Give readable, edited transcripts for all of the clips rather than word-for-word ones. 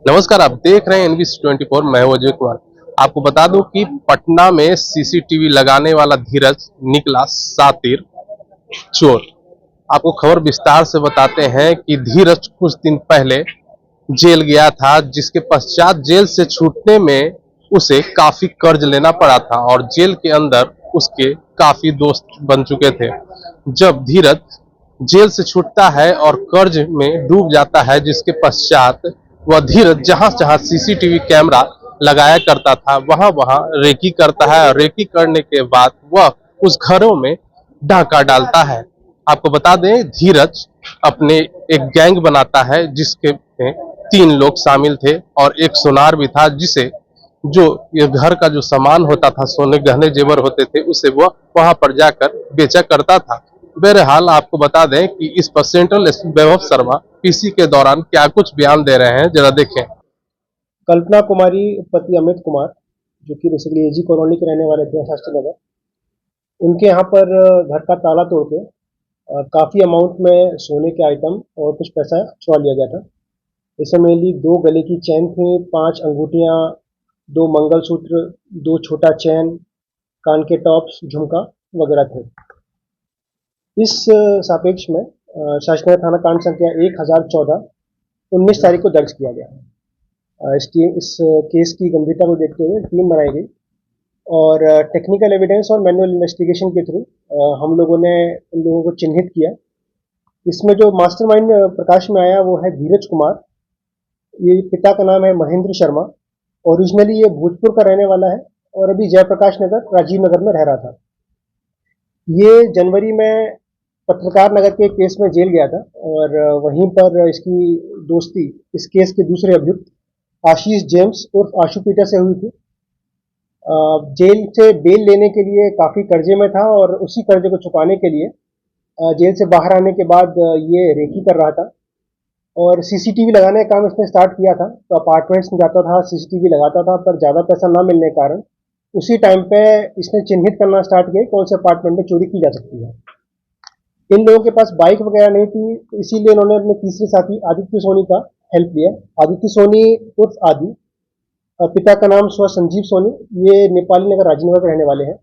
नमस्कार, आप देख रहे हैं NBC 24। मैं हूं अजय कुमार। आपको बता दूं कि पटना में सीसीटीवी लगाने वाला धीरज निकला शातिर चोर। आपको खबर विस्तार से बताते हैं कि धीरज कुछ दिन पहले जेल गया था, जिसके पश्चात जेल से छूटने में उसे काफी कर्ज लेना पड़ा था और जेल के अंदर उसके काफी दोस्त बन चुके थे। जब धीरज जेल से छूटता है और कर्ज में डूब जाता है, जिसके पश्चात वह धीरज जहां जहां सीसीटीवी कैमरा लगाया करता था वहां वहां रेकी करता है और रेकी करने के बाद वह उस घरों में डाका डालता है। आपको बता दें, धीरज अपने एक गैंग बनाता है जिसके में 3 लोग शामिल थे और एक सुनार भी था, जिसे जो ये घर का जो सामान होता था, सोने गहने जेवर होते थे, उसे वह वहां पर जाकर बेचा करता था। बहरहाल आपको बता दें कि इस पर सेंट्रल वैभव शर्मा पीसी के दौरान क्या कुछ बयान दे रहे हैं, जरा देखें। कल्पना कुमारी पति अमित कुमार, जो कि बेसिकली एजी कॉलोनी के रहने वाले थे, शास्त्री नगर। उनके यहाँ पर घर का ताला तोड़ के काफ़ी अमाउंट में सोने के आइटम और कुछ पैसा चुरा लिया गया था। इसमें मेनली 2 गले की चेन थी, 5 अंगूठियाँ, 2 मंगलसूत्र, 2 छोटा चेन, कान के टॉप्स, झुमका वगैरह थे। इस सापेक्ष में शास्त्री नगर थाना कांड संख्या 1014 19 तारीख को दर्ज किया गया। इस केस की गंभीरता को देखते हुए टीम बनाई गई और टेक्निकल एविडेंस और मैनुअल इन्वेस्टिगेशन के थ्रू हम लोगों ने उन लोगों को चिन्हित किया। इसमें जो मास्टरमाइंड प्रकाश में आया वो है धीरज कुमार। ये पिता का नाम है महेंद्र शर्मा। ओरिजिनली ये भोजपुर का रहने वाला है और अभी जयप्रकाश नगर राजीव नगर में रह रहा था। ये जनवरी में पत्रकार नगर के केस में जेल गया था और वहीं पर इसकी दोस्ती इस केस के दूसरे अभियुक्त आशीष जेम्स उर्फ आशु पीटर से हुई थी। जेल से बेल लेने के लिए काफ़ी कर्जे में था और उसी कर्जे को चुकाने के लिए जेल से बाहर आने के बाद ये रेकी कर रहा था और सीसीटीवी लगाने का काम इसने स्टार्ट किया था। तो अपार्टमेंट्स में जाता था, सीसीटीवी लगाता था, पर ज़्यादा पैसा ना मिलने के कारण उसी टाइम पे इसने चिन्हित करना स्टार्ट किया कौन से अपार्टमेंट में चोरी की जा सकती है। इन लोगों के पास बाइक वगैरह नहीं थी, तो इसीलिए इन्होंने अपने तीसरे साथी आदित्य सोनी का हेल्प लिया। आदित्य सोनी उर्फ आदि, पिता का नाम स्व संजीव सोनी, ये नेपाली नगर राजनगर के रहने वाले हैं।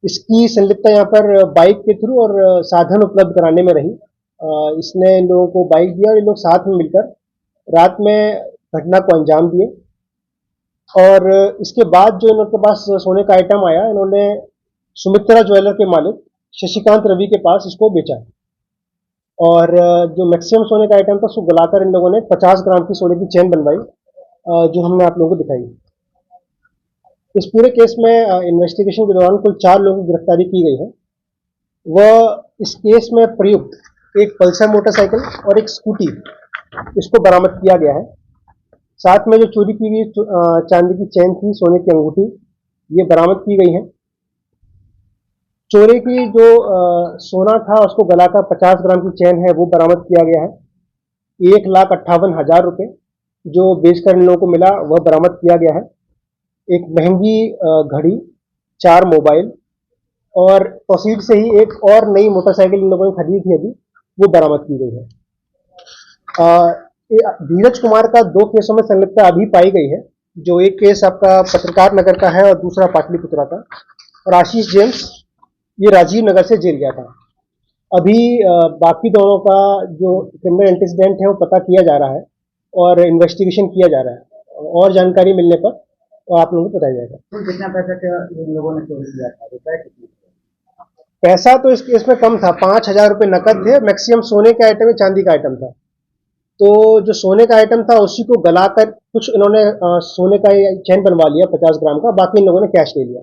इसकी संलिप्तता यहाँ पर बाइक के थ्रू और साधन उपलब्ध कराने में रही। इसने इन लोगों को बाइक दिया और इन लोग साथ में मिलकर रात में घटना को अंजाम दिए और इसके बाद जो इनके पास सोने का आइटम आया, इन्होंने सुमित्रा ज्वेलर के मालिक शशिकांत रवि के पास इसको बेचा और जो मैक्सिमम सोने का आइटम था उसको गलाकर इन लोगों ने 50 ग्राम की सोने की चेन बनवाई, जो हमने आप लोगों को दिखाई। इस पूरे केस में इन्वेस्टिगेशन के दौरान कुल 4 लोगों की गिरफ्तारी की गई है। वह इस केस में प्रयुक्त एक पल्सर मोटरसाइकिल और एक स्कूटी इसको बरामद किया गया है। साथ में जो चोरी की गई चांदी की चेन थी, सोने की अंगूठी, ये बरामद की गई है। चोरी की जो सोना था उसको गलाकर 50 ग्राम की चेन है वो बरामद किया गया है। 1,58,000 रुपये जो बेचकर इन लोगों को मिला वह बरामद किया गया है। एक महंगी घड़ी, 4 मोबाइल और प्रोसीड से ही एक और नई मोटरसाइकिल इन लोगों ने खरीदी थी अभी, वो बरामद की गई है। धीरज कुमार का 2 केसों में संलिप्तता अभी पाई गई है। जो एक केस आपका पत्रकार नगर का है और दूसरा पाटलिपुत्रा का। और आशीष जेम्स ये राजीव नगर से जेल गया था। अभी बाकी दोनों का जो क्रिमिनल एंटीसीडेंट है वो पता किया जा रहा है और इन्वेस्टिगेशन किया जा रहा है और जानकारी मिलने पर और आप लोगों को बताया जाएगा। तो कितना पैसा इन लोगों ने चोरी किया था, रुपए कितने? पैसा तो इस केस में कम था, 5,000 रुपये नकद थे। मैक्सिमम सोने का आइटम है, चांदी का आइटम था। तो जो सोने का आइटम था उसी को गलाकर कुछ इन्होंने सोने का चेन बनवा लिया 50 ग्राम का, बाकी इन लोगों ने कैश ले लिया।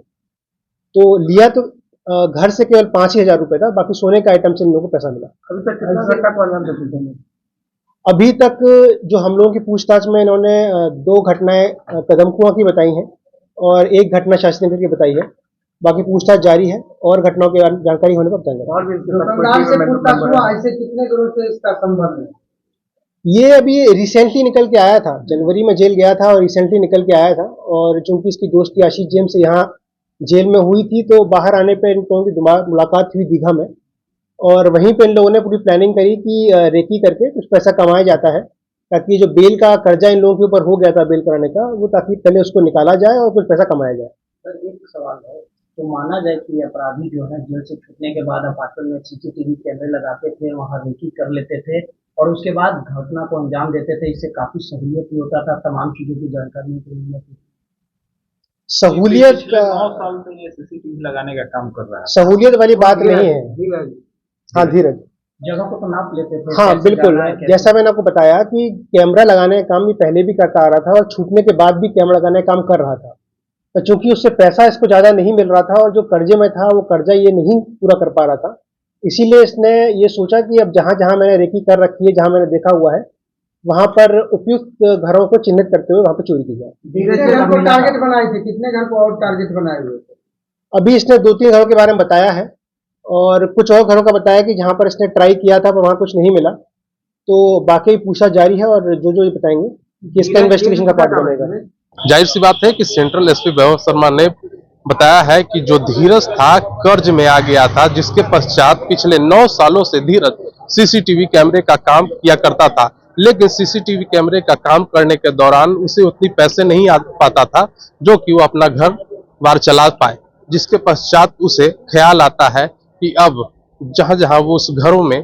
तो लिया तो घर से केवल 5,000 रुपये था, बाकी सोने का आइटम से इन लोगों को पैसा मिला। अभी तक कितना घंटा प्रॉब्लम था? अभी तक जो हम लोगों की पूछताछ में इन्होंने 2 घटनाएं कदमकुआं की बताई हैं और एक घटना शास्त्री नगर की बताई है। बाकी पूछताछ जारी है और घटनाओं की जानकारी होने पर बताएंगे। और भी दुकानदार से पूछताछ हुआ, ऐसे कितने दिनों से इसका संबंध है? ये अभी रिसेंटली निकल के आया था, जनवरी में जेल गया था और रिसेंटली निकल के आया था। और चूंकि इसकी दोस्ती आशीष जेम्स से यहाँ जेल में हुई थी, तो बाहर आने पर इन लोगों की मुलाकात हुई दीघा में और वहीं पे इन लोगों ने पूरी प्लानिंग करी कि रेकी करके कुछ पैसा कमाया जाता है ताकि जो बेल का कर्जा इन लोगों के ऊपर हो गया था बेल कराने का, वो ताकि पहले उसको निकाला जाए और कुछ पैसा कमाया जाए। सर एक सवाल है, तो माना जाए कि अपराधी जो है जेल से छूटने के बाद अपार्टमेंट में सीसीटीवी कैमरे लगाते थे, वहां रेकी कर लेते थे और उसके बाद घटना को अंजाम देते थे। इससे काफी सहूलियत भी होता था, तमाम चीजों की जानकारी मिल जाती थी। सहूलियत पिछले 9 साल से ये सीसीटीवी लगाने का काम कर रहा है। सहूलियत वाली बात नहीं है। हाँ धीरज, जगह को तो नाप लेते थे। हाँ कैसे बिल्कुल, जाना है, कैसे- जैसा मैंने आपको बताया कि कैमरा लगाने का काम भी पहले भी करता आ रहा था और छूटने के बाद भी कैमरा लगाने का काम कर रहा था, पर चूंकि उससे पैसा इसको ज्यादा नहीं मिल रहा था और जो कर्जे में था वो कर्जा ये नहीं पूरा कर पा रहा था, इसीलिए इसने ये सोचा कि अब जहां जहां मैंने रेकी कर रखी है, जहां मैंने देखा हुआ है, वहां पर उपयुक्त घरों को चिन्हित करते हुए वहां पर चोरी की जाए। कितने घर को टारगेट बनाए थे, कितने घर को और टारगेट बनाए हुए थे? अभी इसने 2-3 घरों के बारे में बताया है और कुछ और घरों का बताया कि जहां पर इसने ट्राई किया था पर वहां कुछ नहीं मिला, तो बाकी पूछताछ जारी है और जो ये बताएंगे कि इसका इन्वेस्टिगेशन का पार्ट बनेगा। जाहिर सी बात है कि सेंट्रल एसपी वैभव शर्मा ने बताया है कि जो धीरज था कर्ज में आ गया था, जिसके पश्चात पिछले 9 सालों से धीरज सीसीटीवी कैमरे का काम किया करता था, लेकिन सीसीटीवी कैमरे का काम करने के दौरान उसे उतनी पैसे नहीं आ पाता था जो कि वो अपना घर बार चला पाए, जिसके पश्चात उसे ख्याल आता है कि अब जहां जहां वो उस घरों में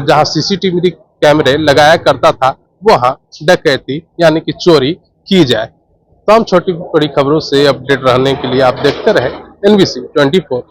जहां सीसीटीवी कैमरे लगाया करता था वहां डकैती यानी कि चोरी की जाए। तमाम छोटी बड़ी खबरों से अपडेट रहने के लिए आप देखते रहे NBC 24।